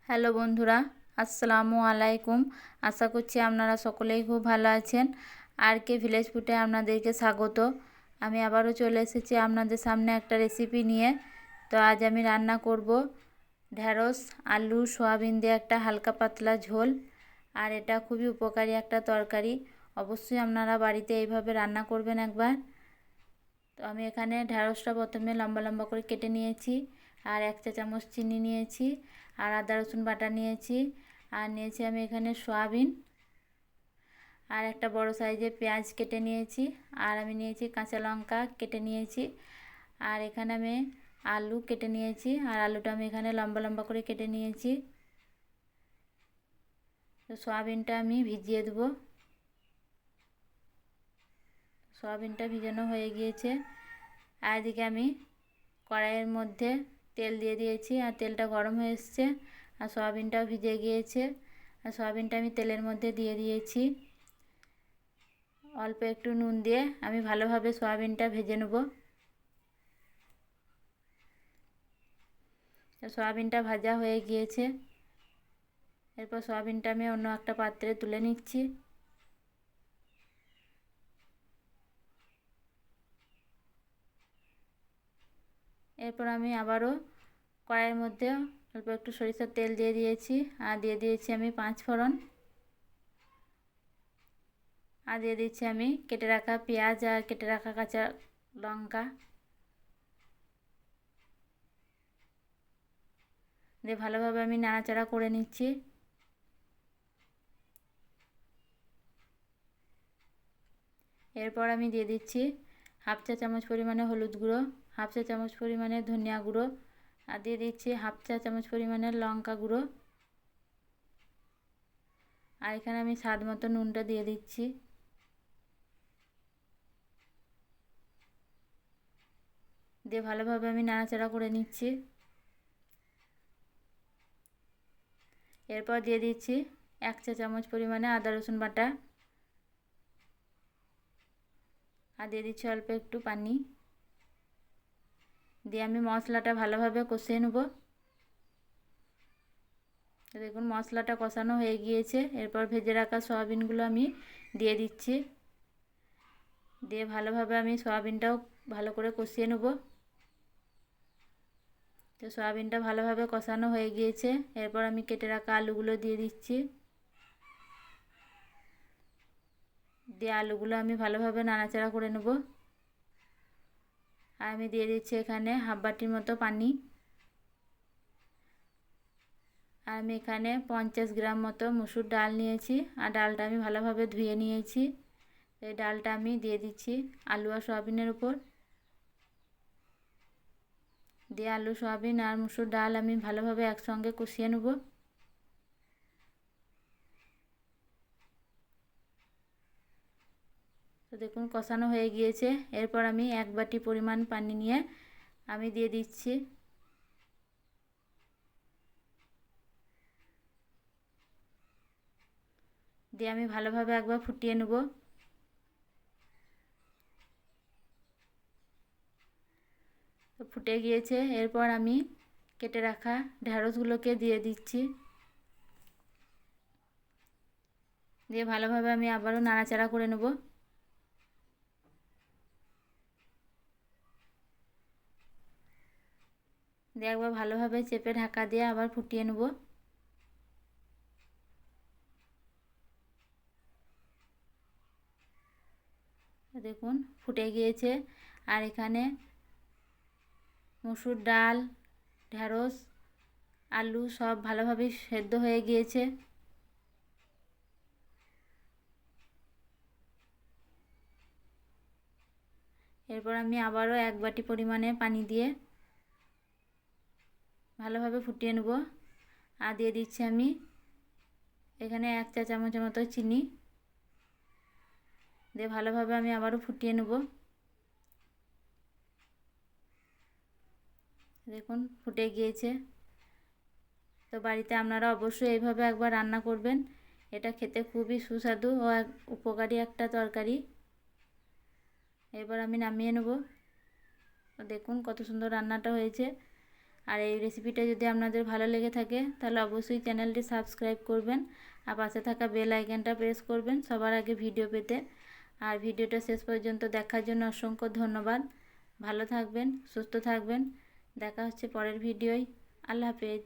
Hello বন্ধুরা, আসসালামু আলাইকুম। আশা করছি আপনারা সকলেই খুব ভালো আছেন। আর কে ভিলেজ ফুডে আপনাদেরকে স্বাগত। আমি আবারও চলে এসেছি আপনাদের সামনে একটা রেসিপি নিয়ে। তো আজ আমি রান্না করব ঢ্যাঁড়স আলু সয়াবিন দিয়ে একটা হালকা পাতলা ঝোল। আর এটা খুবই উপকারী একটা তরকারি। অবশ্যই আপনারা বাড়িতে এইভাবে রান্না করবেন একবার। তো আমি এখানে ঢ্যাঁড়সটা প্রথমে লম্বা লম্বা করে কেটে নিয়েছি, আর 1 চা চামচ চিনি নিয়েছি, আর আদা রসুন বাটা নিয়েছি, আর নিয়েছি আমি এখানে সয়াবিন, আর একটা বড় সাইজের পেঁয়াজ কেটে নিয়েছি, আর আমি নিয়েছি কাঁচা লঙ্কা কেটে নিয়েছি, আর এখানে আমি আলু কেটে নিয়েছি, আর আলুটা আমি এখানে লম্বা লম্বা করে কেটে নিয়েছি। তো সয়াবিনটা আমি ভিজিয়ে দেবো। সয়াবিনটা ভিজানো হয়ে গিয়েছে। আর এদিকে আমি কড়াইয়ের মধ্যে তেল দিয়ে দিয়েছি, আর তেলটা গরম হয়ে এসছে, আর সয়াবিনটাও ভিজে গিয়েছে। আর সয়াবিনটা আমি তেলের মধ্যে দিয়ে দিয়েছি। অল্প একটু নুন দিয়ে আমি ভালোভাবে সয়াবিনটা ভেজে নেব। সয়াবিনটা ভাজা হয়ে গিয়েছে। এরপর সয়াবিনটা আমি অন্য একটা পাত্রে তুলে নিচ্ছি। এরপর আমি আবারও কড়াইয়ের মধ্যে অল্প একটু সরিষার তেল দিয়ে দিয়েছি, আর দিয়ে দিয়েছি আমি 5 ফোড়ন, আর দিয়ে দিচ্ছি আমি কেটে রাখা পেঁয়াজ আর কেটে রাখা কাঁচা লঙ্কা দিয়ে ভালোভাবে আমি নাড়াচাড়া করে নিচ্ছি। এরপর আমি দিয়ে দিচ্ছি 1/2 চা চামচ পরিমাণে হলুদ গুঁড়ো, 1/2 চা চামচ পরিমাণে ধনিয়া গুঁড়ো, আর দিয়ে দিচ্ছি 1/2 চা চামচ পরিমাণে লঙ্কা গুঁড়ো, আর এখানে আমি স্বাদ মতো নুনটা দিয়ে দিচ্ছি। দিয়ে ভালোভাবে আমি নাড়াচাড়া করে নিচ্ছি। এরপর দিয়ে দিচ্ছি 1 চা চামচ পরিমাণে আদা রসুন বাটা, আর দিয়ে দিচ্ছি অল্প একটু পানি। দিয়ে আমি মশলাটা ভালোভাবে কষিয়ে নেব। দেখুন মশলাটা কষানো হয়ে গিয়েছে। এরপর ভেজে রাখা সয়াবিনগুলো আমি দিয়ে দিচ্ছি। দিয়ে ভালোভাবে আমি সয়াবিনটাও ভালো করে কষিয়ে নেব। তো সয়াবিনটা ভালোভাবে কষানো হয়ে গিয়েছে। এরপর আমি কেটে রাখা আলুগুলো দিয়ে দিচ্ছি। দিয়ে আলুগুলো আমি ভালোভাবে নাড়াচাড়া করে নেব। আর আমি দিয়ে দিচ্ছি এখানে 1/2 বাটির মতো পানি। আর আমি এখানে 50 গ্রাম মতো মসুর ডাল নিয়েছি, আর ডালটা আমি ভালোভাবে ধুয়ে নিয়েছি। এই ডালটা আমি দিয়ে দিচ্ছি আলু আর সয়াবিনের উপর। দিয়ে আলু সয়াবিন আর মসুর ডাল আমি ভালোভাবে একসঙ্গে কষিয়ে নেব। তো দেখুন কষানো হয়ে গিয়েছে। এরপর আমি 1 বাটি পরিমাণ পানি নিয়ে আমি দিয়ে দিচ্ছি। দিয়ে আমি ভালোভাবে একবার ফুটিয়ে নেব। তো ফুটে গিয়েছে। এরপর আমি কেটে রাখা ঢ্যাঁড়সগুলোকে দিয়ে দিচ্ছি। দিয়ে ভালোভাবে আমি আবারও নাড়াচাড়া করে নেব। দিয়ে একবার ভালোভাবে চেপে ঢাকা দিয়ে আবার ফুটিয়ে নেব। দেখুন ফুটে গিয়েছে। আর এখানে মসুর ডাল, ঢ্যাঁড়স, আলু সব ভালোভাবে সেদ্ধ হয়ে গিয়েছে। এরপর আমি আবারও 1 বাটি পরিমাণে পানি দিয়ে ভালোভাবে ফুটিয়ে নেব। আর দিয়ে দিচ্ছি আমি এখানে 1 চা চামচের মতো চিনি। দিয়ে ভালোভাবে আমি আবারও ফুটিয়ে নেব। দেখুন ফুটে গিয়েছে। তো বাড়িতে আপনারা অবশ্যই এইভাবে একবার রান্না করবেন। এটা খেতে খুবই সুস্বাদু ও উপকারী একটা তরকারি। এবার আমি নামিয়ে নেব। দেখুন কত সুন্দর রান্নাটা হয়েছে। আর এই রেসিপিটা যদি আপনাদের ভালো লেগে থাকে তাহলে অবশ্যই চ্যানেলটি সাবস্ক্রাইব করবেন আর পাশে থাকা বেল আইকনটা প্রেস করবেন সবার আগে ভিডিও পেতে। আর ভিডিওটা শেষ পর্যন্ত দেখার জন্য অসংখ্য ধন্যবাদ। ভালো থাকবেন, সুস্থ থাকবেন। দেখা হচ্ছে পরের ভিডিওয়। আল্লাহ হাফেজ।